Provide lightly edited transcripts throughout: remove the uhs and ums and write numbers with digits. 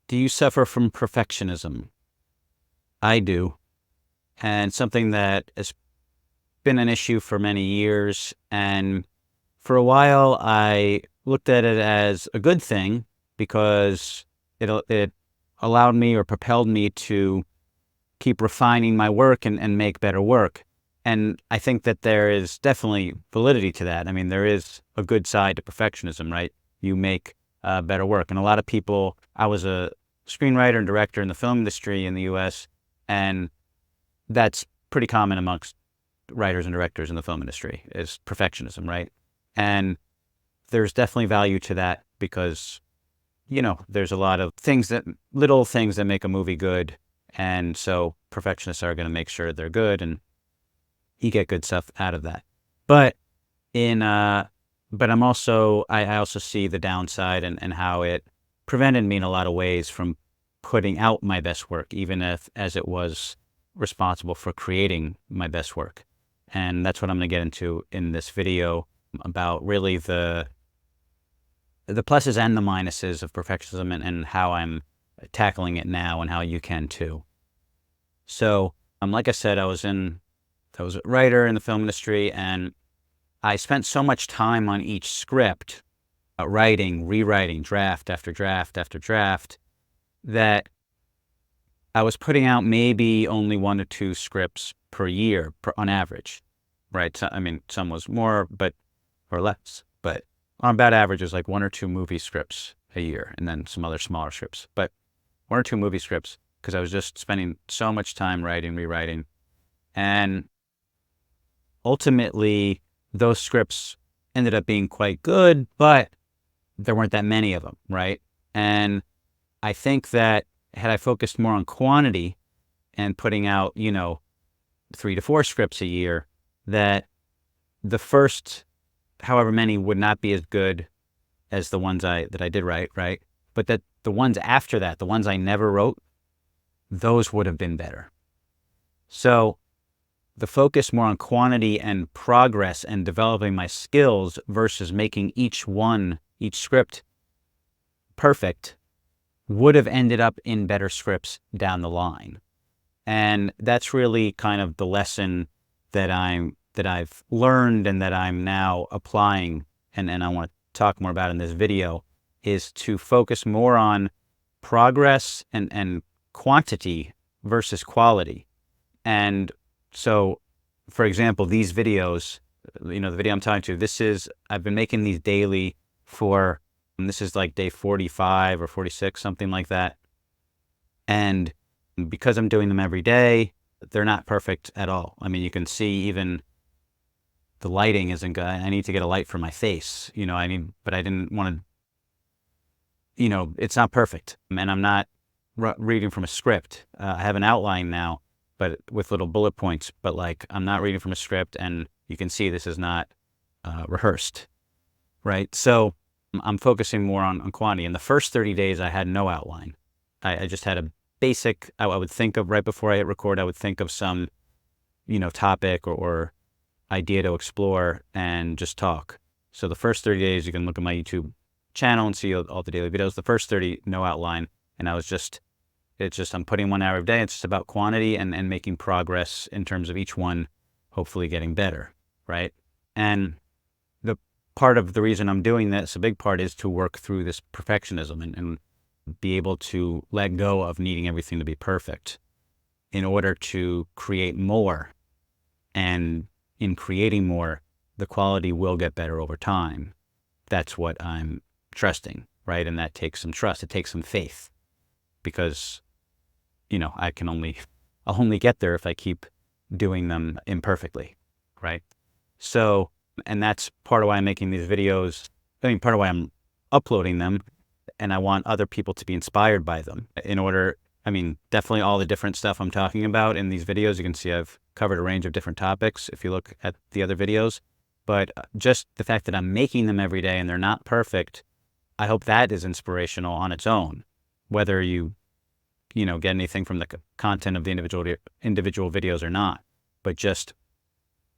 Do you suffer from perfectionism? I do. And something that has been an issue for many years. And for a while, I looked at it as a good thing because it allowed me or propelled me to keep refining my work and make better work. And I think that there is definitely validity to that. I mean, there is a good side to perfectionism, right? You make better work. And a lot of people, I was a screenwriter and director in the film industry in the US, and that's pretty common amongst writers and directors in the film industry is perfectionism, right? And there's definitely value to that because, there's a lot of little things that make a movie good. And so perfectionists are going to make sure they're good and you get good stuff out of that. But in, but I also see the downside and how it prevented me in a lot of ways from putting out my best work, even as it was responsible for creating my best work. And that's what I'm going to get into in this video about really the pluses and the minuses of perfectionism and how I'm tackling it now and how you can too. So, like I said, I was a writer in the film industry, and I spent so much time on each script, writing, rewriting, draft after draft after draft, that I was putting out maybe only 1 or 2 scripts per year on average, right? So, I mean, some was more, or less, but on about average, it was like 1 or 2 movie scripts a year, and then some other smaller scripts, but 1 or 2 movie scripts because I was just spending so much time writing, rewriting, and ultimately those scripts ended up being quite good, but there weren't that many of them, right? And I think that had I focused more on quantity and putting out, 3 to 4 scripts a year, that the first however many would not be as good as the ones that I did write, right? But that the ones after that, the ones I never wrote, those would have been better. So the focus more on quantity and progress and developing my skills versus making each script perfect would have ended up in better scripts down the line. And that's really kind of the lesson that I've learned and that I'm now applying, and I want to talk more about in this video, is to focus more on progress and quantity versus quality. And so, for example, these videos, the video I'm talking to, I've been making these daily this is like day 45 or 46, something like that. And because I'm doing them every day, they're not perfect at all. I mean, you can see even the lighting isn't good. I need to get a light for my face, but I didn't want to, it's not perfect. And I'm not reading from a script. I have an outline now, but with little bullet points, but I'm not reading from a script, and you can see this is not rehearsed, right? So I'm focusing more on quantity. In the first 30 days, I had no outline. I just had a basic, I would think of right before I hit record, I would think of some, topic or idea to explore and just talk. So the first 30 days, you can look at my YouTube channel and see all the daily videos. The first 30, no outline. And I'm putting 1 hour a day. It's just about quantity and making progress in terms of each one, hopefully getting better, right? And the part of the reason I'm doing this, a big part, is to work through this perfectionism and be able to let go of needing everything to be perfect in order to create more. And in creating more, the quality will get better over time. That's what I'm trusting, right? And that takes some trust. It takes some faith because, I'll only get there if I keep doing them imperfectly, right? So, and that's part of why I'm making these videos. Part of why I'm uploading them, and I want other people to be inspired by them definitely all the different stuff I'm talking about in these videos. You can see I've covered a range of different topics if you look at the other videos, but just the fact that I'm making them every day and they're not perfect, I hope that is inspirational on its own, whether you get anything from the content of the individual videos or not. But just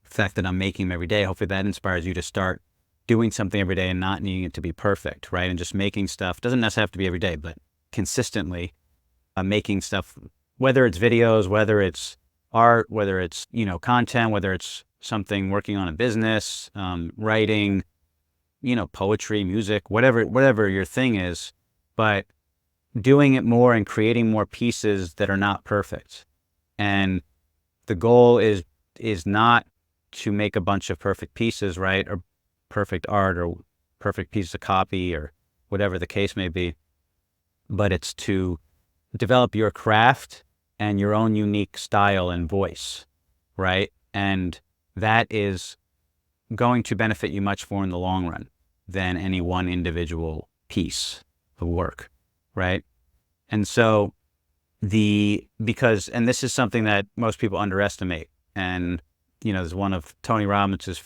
the fact that I'm making them every day, hopefully that inspires you to start doing something every day and not needing it to be perfect, right? And just making stuff. Doesn't necessarily have to be every day, but consistently, making stuff, whether it's videos, whether it's art, whether it's, content, whether it's something working on a business, writing, poetry, music, whatever your thing is, but doing it more and creating more pieces that are not perfect. And the goal is not to make a bunch of perfect pieces, right? Or perfect art or perfect piece of copy or whatever the case may be, but it's to develop your craft and your own unique style and voice, right? And that is going to benefit you much more in the long run than any one individual piece of work, right? And so and this is something that most people underestimate. And, there's one of Tony Robbins'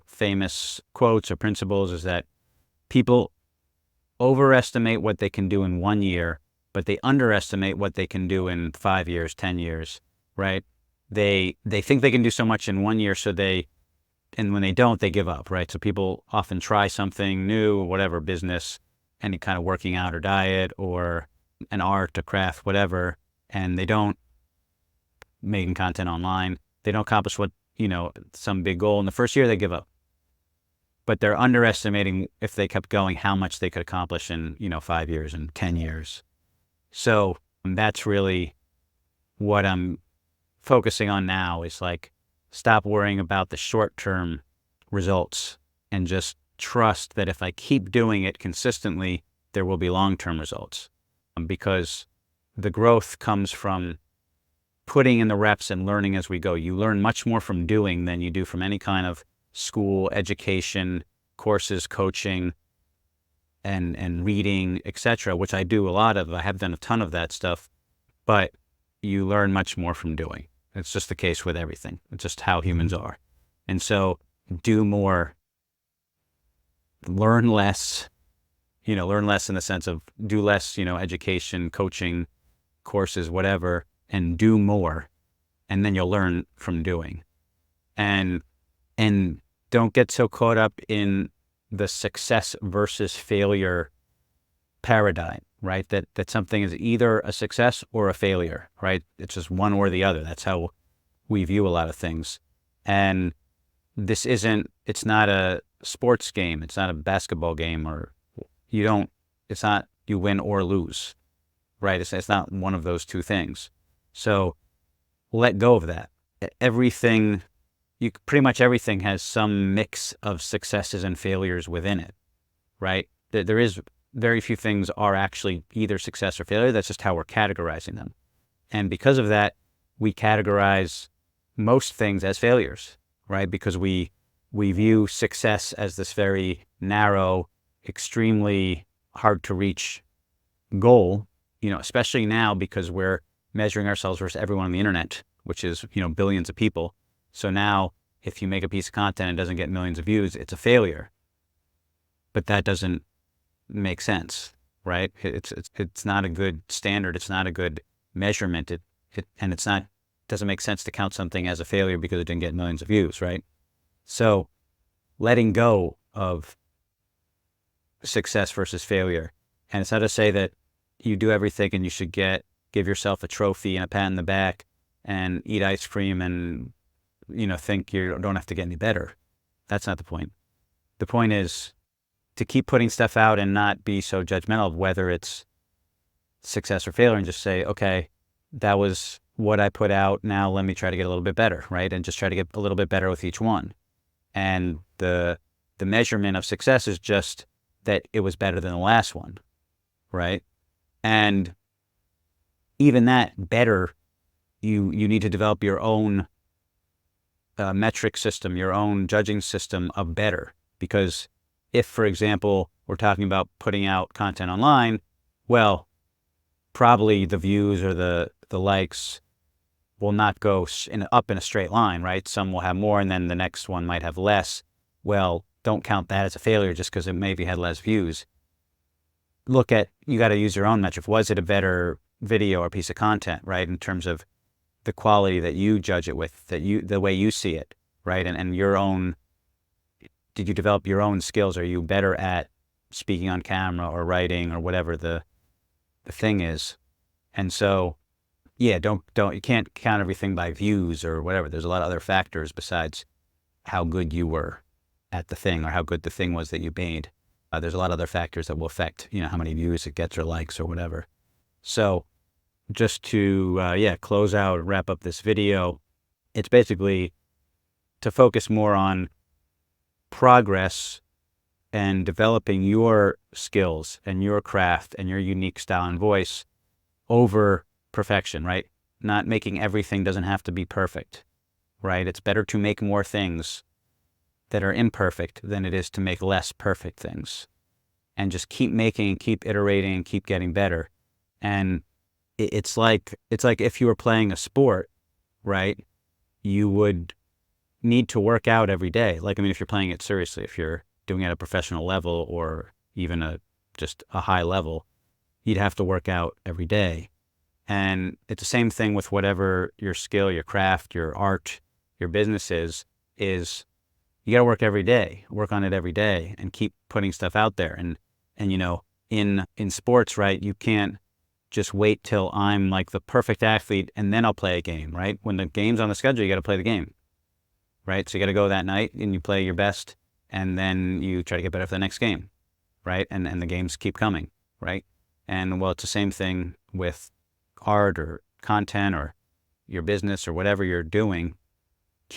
famous quotes or principles is that people overestimate what they can do in 1 year, but they underestimate what they can do in 5 years, 10 years, right? They think they can do so much in 1 year, and when they don't, they give up, right? So people often try something new, whatever business, any kind of working out or diet or an art, a craft, whatever, and they don't, making content online, they don't accomplish some big goal. In the first year, they give up. But they're underestimating, if they kept going, how much they could accomplish in, 5 years and 10 years. So that's really what I'm focusing on now, is like, stop worrying about the short-term results and just trust that if I keep doing it consistently, there will be long-term results. Because the growth comes from putting in the reps and learning as we go. You learn much more from doing than you do from any kind of school, education, courses, coaching, and reading, etc., which I do a lot of. I have done a ton of that stuff, but you learn much more from doing. It's just the case with everything. It's just how humans are. And so do more, learn less, learn less in the sense of do less, education, coaching, courses, whatever, and do more. And then you'll learn from doing. And don't get so caught up in the success versus failure paradigm, right? That something is either a success or a failure, right? It's just one or the other. That's how we view a lot of things. And it's not a sports game. It's not a basketball game, or it's not you win or lose, right? It's not one of those two things. So let go of that. Pretty much everything has some mix of successes and failures within it, right? There is very few things are actually either success or failure. That's just how we're categorizing them. And because of that, we categorize most things as failures, right? Because we view success as this very narrow, extremely hard to reach goal, especially now because we're measuring ourselves versus everyone on the internet, which is, billions of people. So now if you make a piece of content and it doesn't get millions of views, it's a failure. But that doesn't make sense, right? It's not a good standard. It's not a good measurement. Doesn't make sense to count something as a failure because it didn't get millions of views, right? So letting go of success versus failure. And it's not to say that you do everything and you should give yourself a trophy and a pat on the back and eat ice cream and, think you don't have to get any better. That's not the point. The point is to keep putting stuff out and not be so judgmental of whether it's success or failure, and just say, okay, that was what I put out. Now let me try to get a little bit better, right? And just try to get a little bit better with each one. And the measurement of success is just that it was better than the last one, right? And even that better, you need to develop your own metric system, your own judging system of better. Because if, for example, we're talking about putting out content online, well, probably the views or the likes will not go up in a straight line, right? Some will have more and then the next one might have less. Well, don't count that as a failure just because it maybe had less views. You got to use your own metric. Was it a better video or piece of content, right? In terms of the quality that you judge it with, the way you see it, right? And your own, did you develop your own skills? Are you better at speaking on camera or writing or whatever the the thing is. And so, yeah, you can't count everything by views or whatever. There's a lot of other factors besides how good you were at the thing or how good the thing was that you made. There's a lot of other factors that will affect, how many views it gets or likes or whatever. So just to, close out and wrap up this video, it's basically to focus more on progress and developing your skills and your craft and your unique style and voice over perfection, right? Not making everything doesn't have to be perfect, right? It's better to make more things that are imperfect than it is to make less perfect things. And just keep making and keep iterating and keep getting better. And it's like if you were playing a sport, right? You would need to work out every day. Like, I mean, if you're playing it seriously, if you're doing it at a professional level or even just a high level, you'd have to work out every day. And it's the same thing with whatever your skill, your craft, your art, your business is you got to work every day, work on it every day and keep putting stuff out there. And in sports, right, you can't just wait till I'm like the perfect athlete and then I'll play a game, right? When the game's on the schedule, you got to play the game, right? So you got to go that night and you play your best and then you try to get better for the next game, right? And the games keep coming, right? And well, it's the same thing with art or content or your business or whatever you're doing.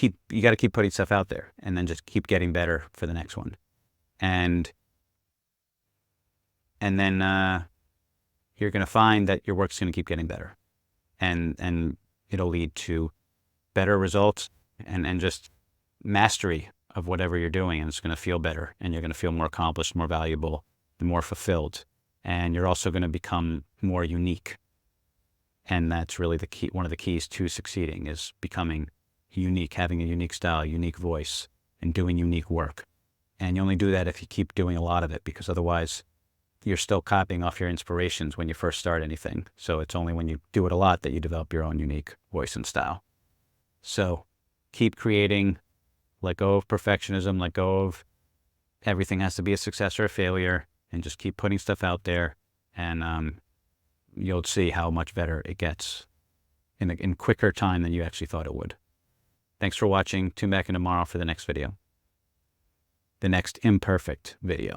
You got to keep putting stuff out there and then just keep getting better for the next one. And then you're going to find that your work's going to keep getting better and it'll lead to better results and just mastery of whatever you're doing. And it's going to feel better and you're going to feel more accomplished, more valuable, more fulfilled. And you're also going to become more unique. And that's really the key. One of the keys to succeeding is becoming unique, having a unique style, unique voice, and doing unique work. And you only do that if you keep doing a lot of it, because otherwise you're still copying off your inspirations when you first start anything. So it's only when you do it a lot that you develop your own unique voice and style. So keep creating, let go of perfectionism, let go of everything has to be a success or a failure, and just keep putting stuff out there. And you'll see how much better it gets in quicker time than you actually thought it would. Thanks for watching. Tune back in tomorrow for the next video. The next imperfect video.